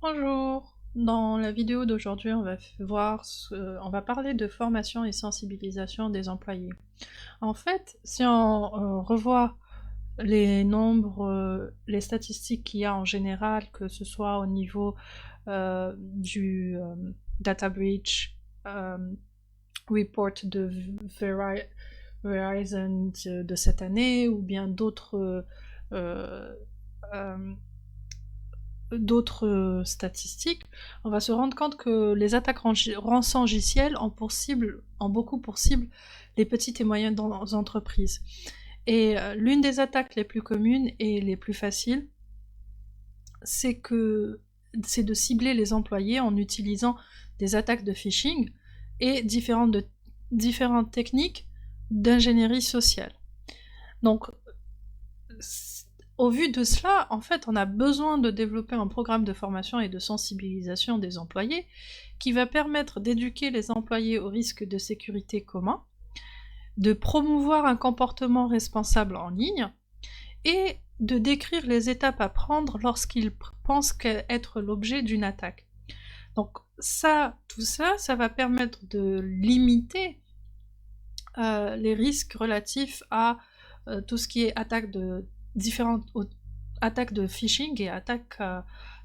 Bonjour. Dans la vidéo d'aujourd'hui, on va parler de formation et sensibilisation des employés. En fait, si on revoit les nombres, les statistiques qu'il y a en général, que ce soit au niveau du data breach report de Verizon de cette année, ou bien euh, euh, d'autres statistiques, on va se rendre compte que les attaques rançongicielles ont beaucoup pour cible les petites et moyennes entreprises. Et l'une des attaques les plus communes et les plus faciles, c'est de cibler les employés en utilisant des attaques de phishing et différentes techniques d'ingénierie sociale. Donc, au vu de cela, en fait, on a besoin de développer un programme de formation et de sensibilisation des employés qui va permettre d'éduquer les employés aux risques de sécurité communs, de promouvoir un comportement responsable en ligne et de décrire les étapes à prendre lorsqu'ils pensent être l'objet d'une attaque. Donc tout ça, ça va permettre de limiter les risques relatifs à tout ce qui est différentes attaques de phishing et attaques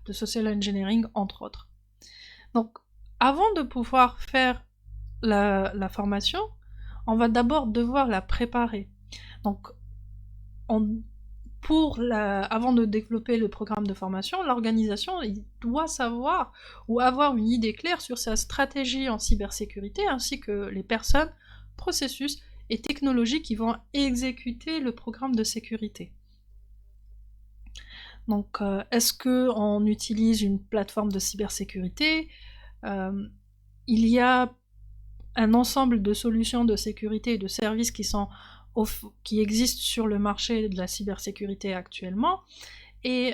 de social engineering, entre autres. Donc, avant de pouvoir faire la formation, on va d'abord devoir la préparer. Donc, avant de développer le programme de formation, l'organisation doit savoir ou avoir une idée claire sur sa stratégie en cybersécurité, ainsi que les personnes, processus et technologies qui vont exécuter le programme de sécurité. Donc, est-ce qu'on utilise une plateforme de cybersécurité? Il y a un ensemble de solutions de sécurité et de services qui existent sur le marché de la cybersécurité actuellement, et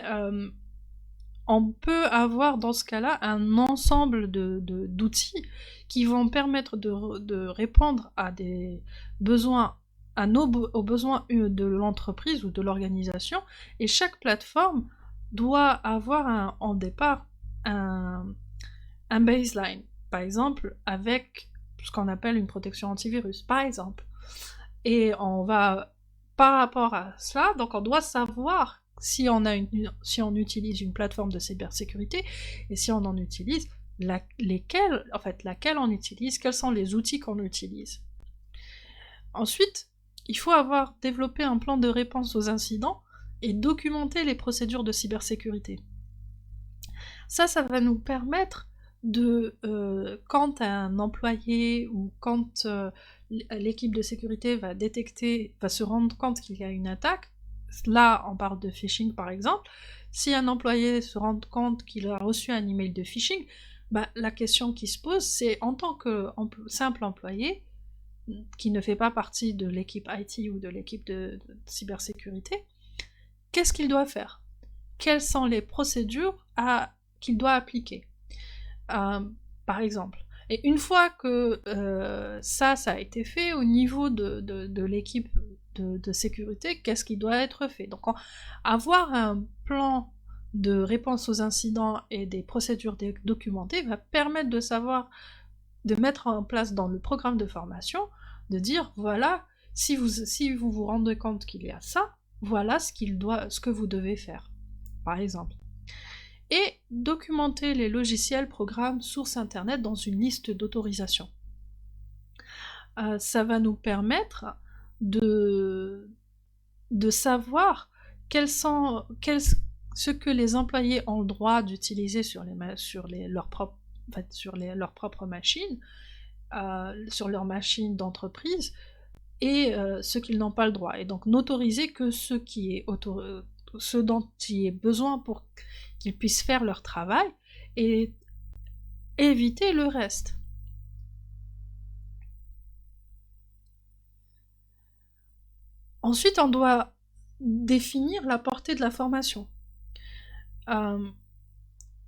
on peut avoir dans ce cas-là un ensemble d'outils qui vont permettre de répondre à des besoins, aux besoins de l'entreprise ou de l'organisation, et chaque plateforme doit avoir en départ un baseline, par exemple avec ce qu'on appelle une protection antivirus, par exemple. Et par rapport à cela, donc on doit savoir si on utilise une plateforme de cybersécurité, et si on en utilise, laquelle on utilise, quels sont les outils qu'on utilise. Ensuite, il faut avoir développé un plan de réponse aux incidents et documenter les procédures de cybersécurité. Ça va nous permettre quand un employé ou quand l'équipe de sécurité va se rendre compte qu'il y a une attaque, là on parle de phishing par exemple, si un employé se rend compte qu'il a reçu un email de phishing, la question qui se pose, c'est en tant que simple employé, qui ne fait pas partie de l'équipe IT ou de l'équipe de cybersécurité, qu'est-ce qu'il doit faire? Quelles sont les procédures qu'il doit appliquer? Par exemple. Et une fois que ça a été fait au niveau de l'équipe de sécurité, qu'est-ce qui doit être fait? Donc, avoir un plan de réponse aux incidents et des procédures documentées va permettre de savoir, de mettre en place dans le programme de formation, de dire, voilà, si vous vous rendez compte qu'il y a ça, voilà ce que vous devez faire, par exemple. Et documenter les logiciels, programmes, sources internet dans une liste d'autorisation. Ça va nous permettre de savoir ce que les employés ont le droit d'utiliser sur leurs propres machines, sur leurs machines d'entreprise, et ce qu'ils n'ont pas le droit. Et donc n'autoriser que ce dont il est besoin pour qu'ils puissent faire leur travail, et éviter le reste. Ensuite, on doit définir la portée de la formation.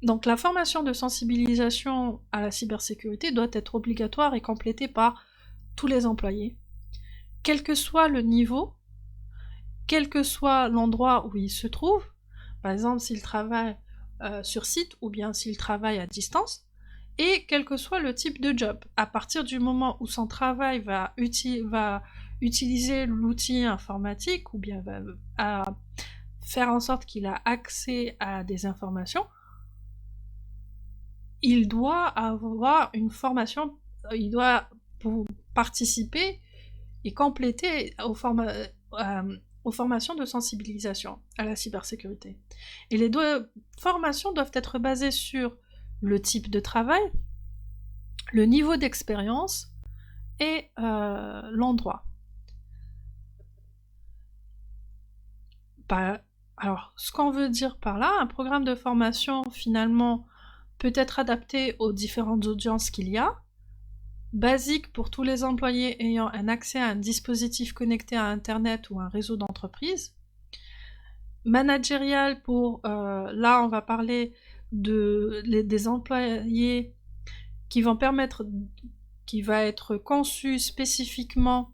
Donc la formation de sensibilisation à la cybersécurité doit être obligatoire et complétée par tous les employés, quel que soit le niveau, quel que soit l'endroit où ils se trouvent. Par exemple, s'ils travaillent sur site ou bien s'il travaille à distance, et quel que soit le type de job. À partir du moment où son travail va utiliser l'outil informatique ou bien va faire en sorte qu'il a accès à des informations, il doit avoir une formation, il doit participer et compléter aux formations de sensibilisation à la cybersécurité. Et les formations doivent être basées sur le type de travail, le niveau d'expérience et l'endroit. Alors, ce qu'on veut dire par là, un programme de formation, finalement, peut être adapté aux différentes audiences qu'il y a, basique pour tous les employés ayant un accès à un dispositif connecté à Internet ou un réseau d'entreprise, managérial pour, là on va parler des employés qui va être conçu spécifiquement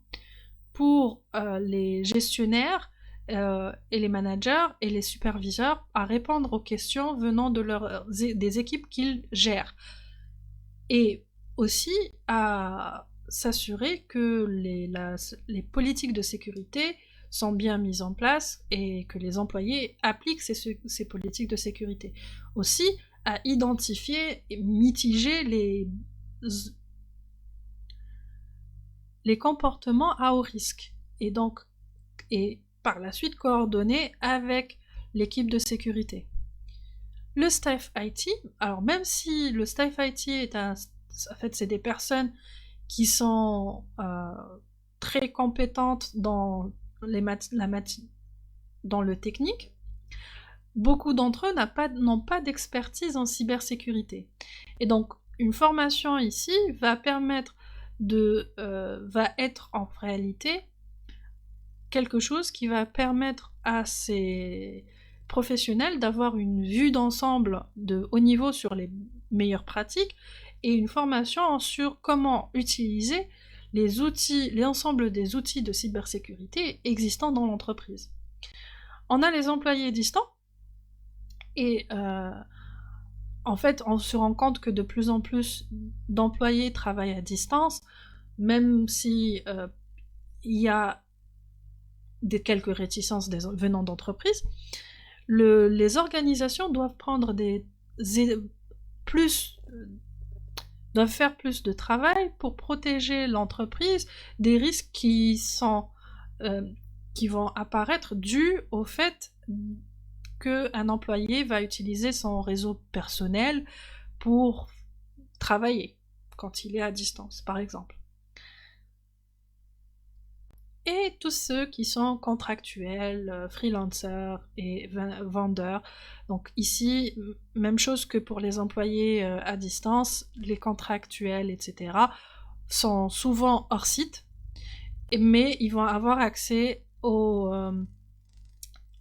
pour les gestionnaires et les managers et les superviseurs à répondre aux questions venant des équipes qu'ils gèrent. Et aussi à s'assurer que les politiques de sécurité sont bien mises en place et que les employés appliquent ces politiques de sécurité. Aussi à identifier et mitiger les comportements à haut risque et par la suite coordonner avec l'équipe de sécurité. Le staff IT, alors même si le staff IT en fait, c'est des personnes qui sont très compétentes dans dans le technique, beaucoup d'entre eux n'ont pas d'expertise en cybersécurité. Et donc, une formation ici va être en réalité quelque chose qui va permettre à ces professionnels d'avoir une vue d'ensemble de haut niveau sur les meilleures pratiques et une formation sur comment utiliser l'ensemble des outils de cybersécurité existants dans l'entreprise. On a les employés distants et en fait on se rend compte que de plus en plus d'employés travaillent à distance, même si il y a quelques réticences venant d'entreprises. Les organisations doivent doivent faire plus de travail pour protéger l'entreprise des risques qui vont apparaître dus au fait qu'un employé va utiliser son réseau personnel pour travailler quand il est à distance, par exemple. Et tous ceux qui sont contractuels, freelancers et vendeurs. Donc ici, même chose que pour les employés à distance, les contractuels, etc., sont souvent hors site, mais ils vont avoir accès au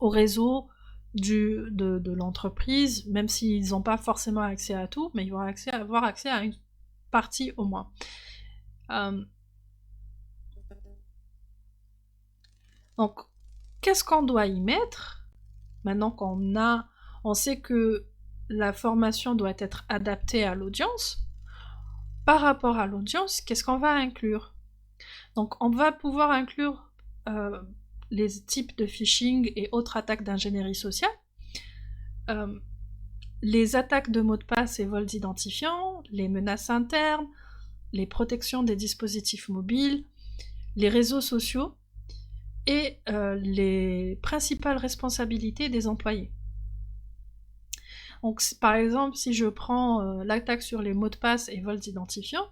réseau de l'entreprise, même s'ils n'ont pas forcément accès à tout, mais ils vont avoir accès à une partie au moins. Donc, qu'est-ce qu'on doit y mettre? Maintenant on sait que la formation doit être adaptée à l'audience. Par rapport à l'audience, qu'est-ce qu'on va inclure? Donc, on va pouvoir inclure les types de phishing et autres attaques d'ingénierie sociale, les attaques de mots de passe et vols d'identifiants, les menaces internes, les protections des dispositifs mobiles, les réseaux sociaux, et les principales responsabilités des employés. Donc, par exemple, si je prends l'attaque sur les mots de passe et vols d'identifiants,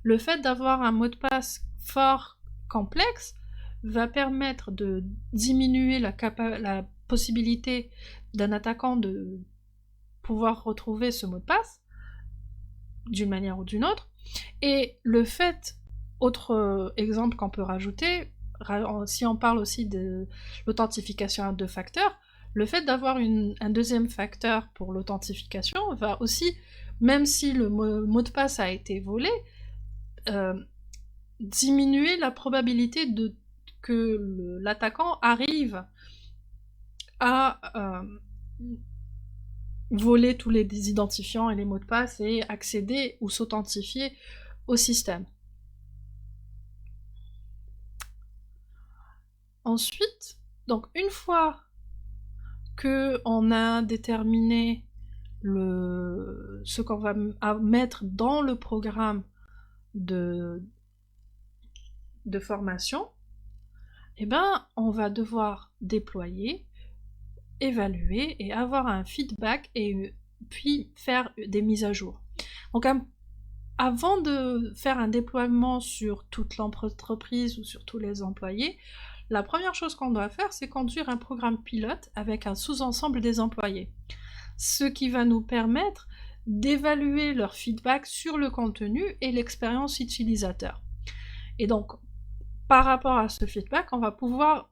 le fait d'avoir un mot de passe fort, complexe, va permettre de diminuer la possibilité d'un attaquant de pouvoir retrouver ce mot de passe, d'une manière ou d'une autre. Et le fait, autre exemple qu'on peut rajouter, si on parle aussi de l'authentification à 2 facteurs, le fait d'avoir un deuxième facteur pour l'authentification va aussi, même si le mot de passe a été volé, diminuer la probabilité que l'attaquant arrive à voler tous les identifiants et les mots de passe et accéder ou s'authentifier au système. Ensuite, donc une fois qu'on a déterminé ce qu'on va mettre dans le programme de formation, eh ben, on va devoir déployer, évaluer et avoir un feedback et puis faire des mises à jour. Donc avant de faire un déploiement sur toute l'entreprise ou sur tous les employés, la première chose qu'on doit faire, c'est conduire un programme pilote avec un sous-ensemble des employés. Ce qui va nous permettre d'évaluer leur feedback sur le contenu et l'expérience utilisateur. Et donc, par rapport à ce feedback, on va pouvoir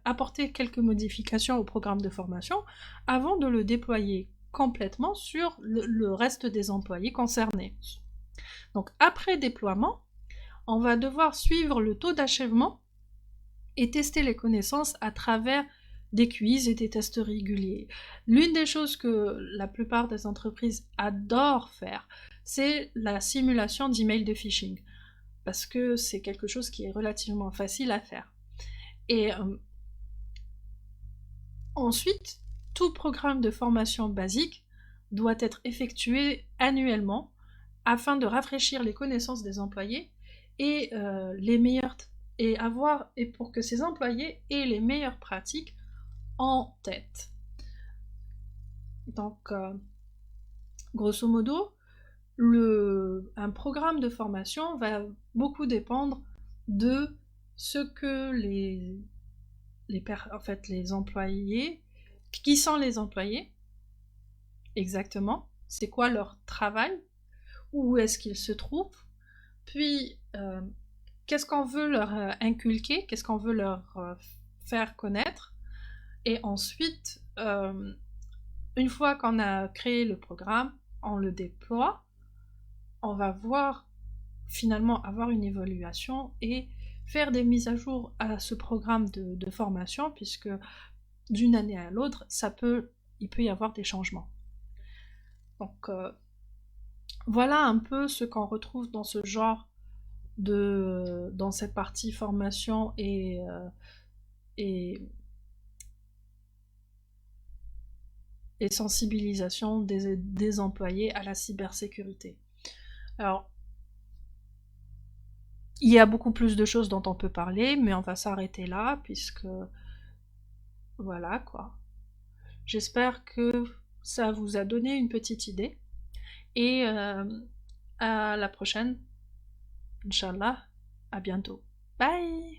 apporter quelques modifications au programme de formation avant de le déployer complètement sur le reste des employés concernés. Donc après déploiement, on va devoir suivre le taux d'achèvement et tester les connaissances à travers des quiz et des tests réguliers. L'une des choses que la plupart des entreprises adorent faire, c'est la simulation d'email de phishing, parce que c'est quelque chose qui est relativement facile à faire. Et ensuite, tout programme de formation basique doit être effectué annuellement afin de rafraîchir les connaissances des employés et pour que ces employés aient les meilleures pratiques en tête. Donc, grosso modo, un programme de formation va beaucoup dépendre de ce que les employés, qui sont les employés, exactement, c'est quoi leur travail, où est-ce qu'ils se trouvent, puis qu'est-ce qu'on veut leur inculquer, qu'est-ce qu'on veut leur faire connaître, et ensuite, une fois qu'on a créé le programme, on le déploie, on va finalement avoir une évaluation et faire des mises à jour à ce programme de formation, puisque d'une année à l'autre, il peut y avoir des changements. Donc voilà un peu ce qu'on retrouve dans ce genre dans cette partie formation et sensibilisation des employés à la cybersécurité. Alors, il y a beaucoup plus de choses dont on peut parler, mais on va s'arrêter là, puisque voilà quoi. J'espère que ça vous a donné une petite idée, et à la prochaine, Inch'Allah, à bientôt. Bye!